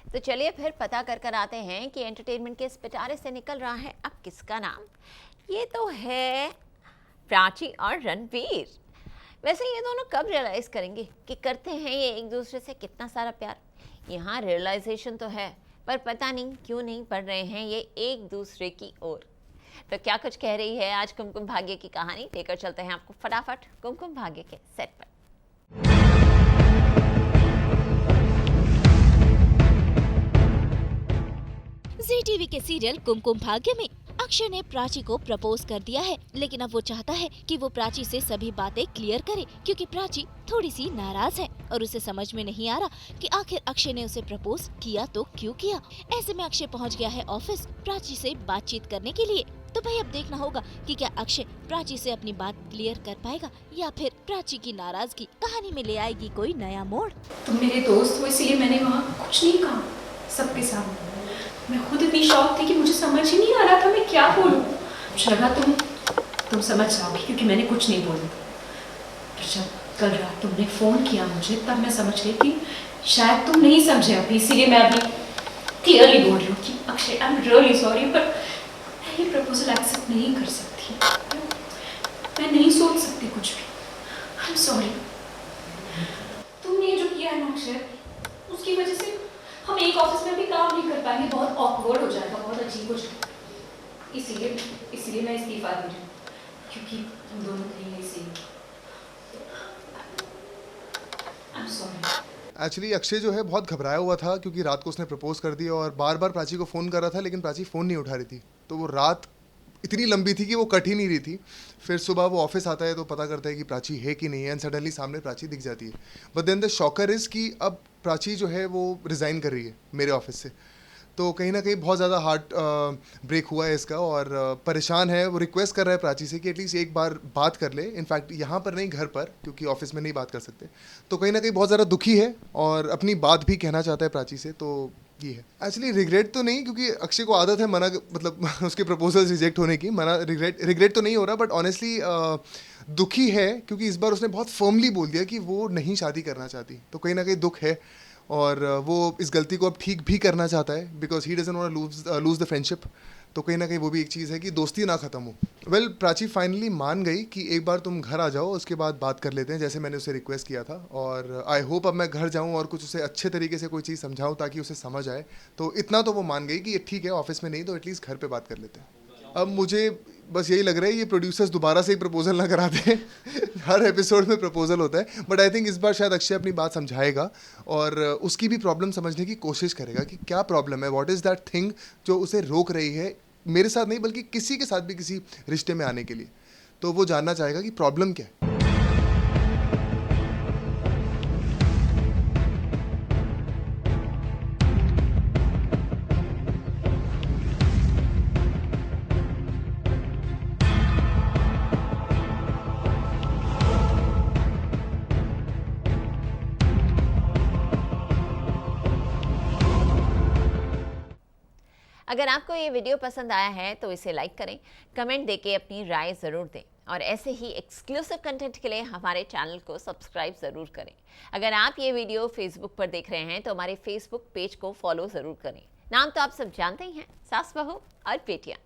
तो चलिए फिर पता कर आते हैं कि एंटरटेनमेंट के इस पिटारे से निकल रहा है अब किसका नाम। ये तो है प्राची और रणवीर। वैसे ये दोनों कब रियलाइज करेंगे कि करते हैं ये एक दूसरे से कितना सारा प्यार। यहाँ रियलाइजेशन तो है, पर पता नहीं क्यों नहीं बढ़ रहे हैं ये एक दूसरे की ओर। तो क्या कुछ कह रही है आज कुमकुम भाग्य की कहानी, लेकर चलते हैं आपको फटाफट कुमकुम भाग्य के सेट पर। जी टीवी के सीरियल कुमकुम भाग्य में अक्षय ने प्राची को प्रपोज कर दिया है, लेकिन अब वो चाहता है कि वो प्राची से सभी बातें क्लियर करे, क्योंकि प्राची थोड़ी सी नाराज है और उसे समझ में नहीं आ रहा कि आखिर अक्षय ने उसे प्रपोज किया तो क्यों किया। ऐसे में अक्षय पहुंच गया है ऑफिस प्राची से बातचीत करने के लिए। तो भाई अब देखना होगा कि क्या अक्षय प्राची से अपनी बात क्लियर कर पाएगा या फिर प्राची की नाराजगी कहानी में ले आएगी कोई नया मोड़। तुम मेरे दोस्त हो इसलिए मैंने वहाँ कुछ नहीं कहा सबके सामने। मैं खुद इतनी शॉक थी कि मुझे समझ ही नहीं आ रहा था मैं क्या बोलूं। मुझे लगा तुम समझ जाओगी क्योंकि मैंने कुछ नहीं बोला। पर जब कल रात तुमने फ़ोन किया मुझे तब मैं समझ गई कि शायद तुम नहीं समझे अभी, इसीलिए मैं अभी क्लियरली बोल रही हूँ कि Akshay I am really sorry, पर मैं ये प्रपोजल एक्सेप्ट नहीं कर सकती। मैं नहीं सोच सकती कुछ भी। आई एम सॉरी। तुमने जो किया है ना अक्षय, उसकी वजह से हम एक ऑफिस में भी काम नहीं कर पाएंगे, बहुत ऑकवर्ड हो जाएगा, बहुत अजीब हो जाएगा। इसीलिए मैं इस्तीफा दे रही हूँ क्योंकि हम दोनों कहीं ऐसे ही। I am sorry. Actually Akshay जो है बहुत घबराया हुआ था क्योंकि रात को उसने प्रपोज कर दिया और बार बार प्राची को फ़ोन कर रहा था, लेकिन प्राची फ़ोन नहीं उठा रही थी। तो वो रात इतनी लंबी थी कि वो कट ही नहीं रही थी। फिर सुबह वो ऑफिस आता है तो पता करता है कि प्राची है कि नहीं है, एंड सडनली सामने प्राची दिख जाती है। But then the shocker is कि अब प्राची जो है वो रिज़ाइन कर रही है मेरे ऑफिस से। तो कहीं ना कहीं बहुत ज़्यादा हार्ट ब्रेक हुआ है इसका और परेशान है। वो रिक्वेस्ट कर रहा है प्राची से कि एटलीस्ट एक बार बात कर ले, इनफैक्ट यहाँ पर नहीं घर पर, क्योंकि ऑफिस में नहीं बात कर सकते। तो कहीं ना कहीं बहुत ज़्यादा दुखी है और अपनी बात भी कहना चाहता है प्राची से। तो ये है एक्चुअली रिग्रेट तो नहीं, क्योंकि अक्षय को आदत है मना, मतलब उसके प्रपोजल्स रिजेक्ट होने की। मना रिग्रेट तो नहीं हो रहा, बट ऑनेस्टली दुखी है क्योंकि इस बार उसने बहुत फर्मली बोल दिया कि वो नहीं शादी करना चाहती। तो कहीं ना कहीं दुख है और वो इस गलती को अब ठीक भी करना चाहता है because he doesn't want lose the friendship. तो कहीं ना कहीं वो भी एक चीज़ है कि दोस्ती ना ख़त्म हो। वेल प्राची फाइनली मान गई कि एक बार तुम घर आ जाओ, उसके बाद बात कर लेते हैं, जैसे मैंने उसे रिक्वेस्ट किया था। और आई होप अब मैं घर जाऊं और कुछ उसे अच्छे तरीके से कोई चीज़ समझाऊं ताकि उसे समझ आए। तो इतना तो वो मान गई कि ये ठीक है, ऑफिस में नहीं तो एटलीस्ट घर पे बात कर लेते हैं। अब मुझे बस यही लग रहा है ये प्रोड्यूसर्स दोबारा से एक प्रपोजल ना करा दें। हर एपिसोड में प्रपोजल होता है, बट आई थिंक इस बार शायद अक्षय अपनी बात समझाएगा और उसकी भी प्रॉब्लम समझने की कोशिश करेगा कि क्या प्रॉब्लम है, व्हाट इज़ दैट थिंग जो उसे रोक रही है, मेरे साथ नहीं बल्कि किसी के साथ भी किसी रिश्ते में आने के लिए। तो वो जानना चाहेगा कि प्रॉब्लम क्या है। अगर आपको ये वीडियो पसंद आया है तो इसे लाइक करें, कमेंट देके अपनी राय ज़रूर दें और ऐसे ही एक्सक्लूसिव कंटेंट के लिए हमारे चैनल को सब्सक्राइब ज़रूर करें। अगर आप ये वीडियो फेसबुक पर देख रहे हैं तो हमारे फेसबुक पेज को फॉलो ज़रूर करें। नाम तो आप सब जानते ही हैं, सास बहू और बेटियाँ।